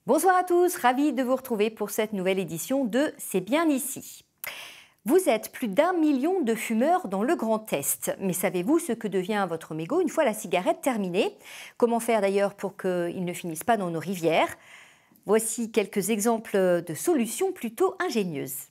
Bonsoir à tous, ravi de vous retrouver pour cette nouvelle édition de C'est bien ici. Vous êtes plus d'1 million de fumeurs dans le Grand Est. Mais savez-vous ce que devient votre mégot une fois la cigarette terminée? Comment faire d'ailleurs pour qu'il ne finisse pas dans nos rivières? Voici quelques exemples de solutions plutôt ingénieuses.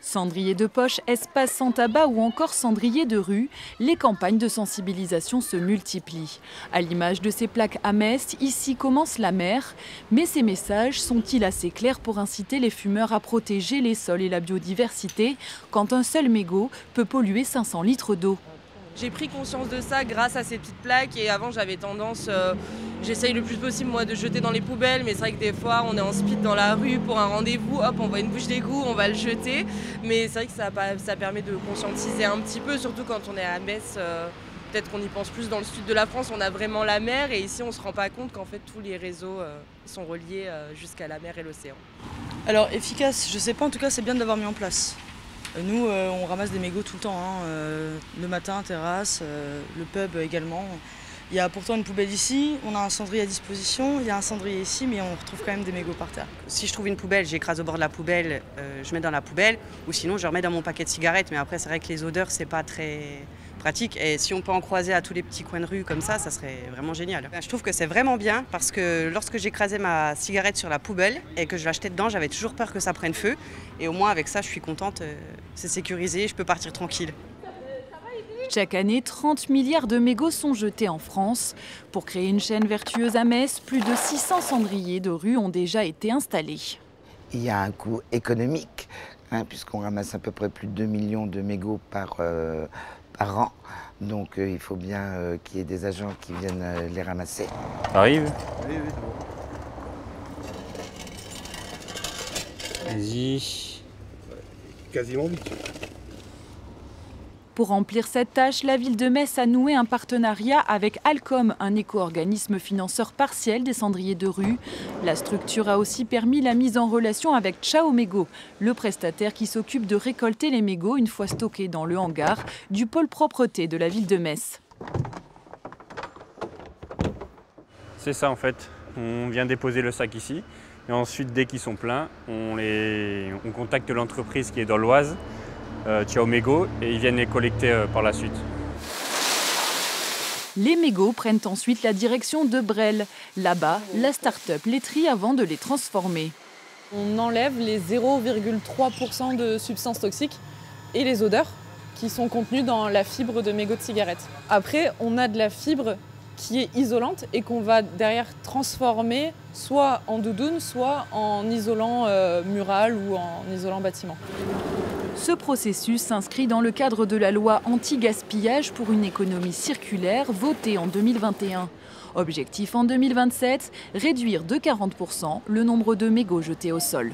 Cendrier de poche, espace sans tabac ou encore cendrier de rue, les campagnes de sensibilisation se multiplient. À l'image de ces plaques à Metz, ici commence la mer. Mais ces messages sont-ils assez clairs pour inciter les fumeurs à protéger les sols et la biodiversité quand un seul mégot peut polluer 500 litres d'eau? J'ai pris conscience de ça grâce à ces petites plaques et avant j'avais tendance, j'essaye le plus possible moi de jeter dans les poubelles, mais c'est vrai que des fois on est en speed dans la rue pour un rendez-vous, hop on voit une bouche d'égout, on va le jeter, mais c'est vrai que ça permet de conscientiser un petit peu, surtout quand on est à Metz, peut-être qu'on y pense plus dans le sud de la France, on a vraiment la mer et ici on se rend pas compte qu'en fait tous les réseaux sont reliés jusqu'à la mer et l'océan. Alors efficace, je sais pas, en tout cas c'est bien de l'avoir mis en place. Nous, on ramasse des mégots tout le temps, le matin, terrasse, le pub également. Il y a pourtant une poubelle ici, on a un cendrier à disposition, il y a un cendrier ici, mais on retrouve quand même des mégots par terre. Si je trouve une poubelle, j'écrase au bord de la poubelle, je mets dans la poubelle, ou sinon je remets dans mon paquet de cigarettes. Mais après, c'est vrai que les odeurs, c'est pas très pratique. Et si on peut en croiser à tous les petits coins de rue comme ça serait vraiment génial. Je trouve que c'est vraiment bien parce que lorsque j'écrasais ma cigarette sur la poubelle et que je l'achetais dedans, j'avais toujours peur que ça prenne feu. Et au moins avec ça, je suis contente, c'est sécurisé, je peux partir tranquille. Chaque année, 30 milliards de mégots sont jetés en France. Pour créer une chaîne vertueuse à Metz, plus de 600 cendriers de rue ont déjà été installés. Il y a un coût économique, puisqu'on ramasse à peu près plus de 2 millions de mégots par an. Donc il faut bien qu'il y ait des agents qui viennent les ramasser. Ça arrive? Oui, oui. Vas-y. Quasiment vite. Pour remplir cette tâche, la ville de Metz a noué un partenariat avec Alcom, un éco-organisme financeur partiel des cendriers de rue. La structure a aussi permis la mise en relation avec Ciao Mégots, le prestataire qui s'occupe de récolter les mégots une fois stockés dans le hangar du pôle propreté de la ville de Metz. C'est ça en fait, on vient déposer le sac ici et ensuite dès qu'ils sont pleins, on contacte l'entreprise qui est dans l'Oise, Ciao Mégots, et ils viennent les collecter par la suite. Les mégots prennent ensuite la direction de Brel. Là-bas, la start-up les trie avant de les transformer. On enlève les 0,3% de substances toxiques et les odeurs qui sont contenues dans la fibre de mégots de cigarette. Après, on a de la fibre qui est isolante et qu'on va derrière transformer soit en doudoune, soit en isolant mural ou en isolant bâtiment. Ce processus s'inscrit dans le cadre de la loi anti-gaspillage pour une économie circulaire votée en 2021. Objectif en 2027, réduire de 40% le nombre de mégots jetés au sol.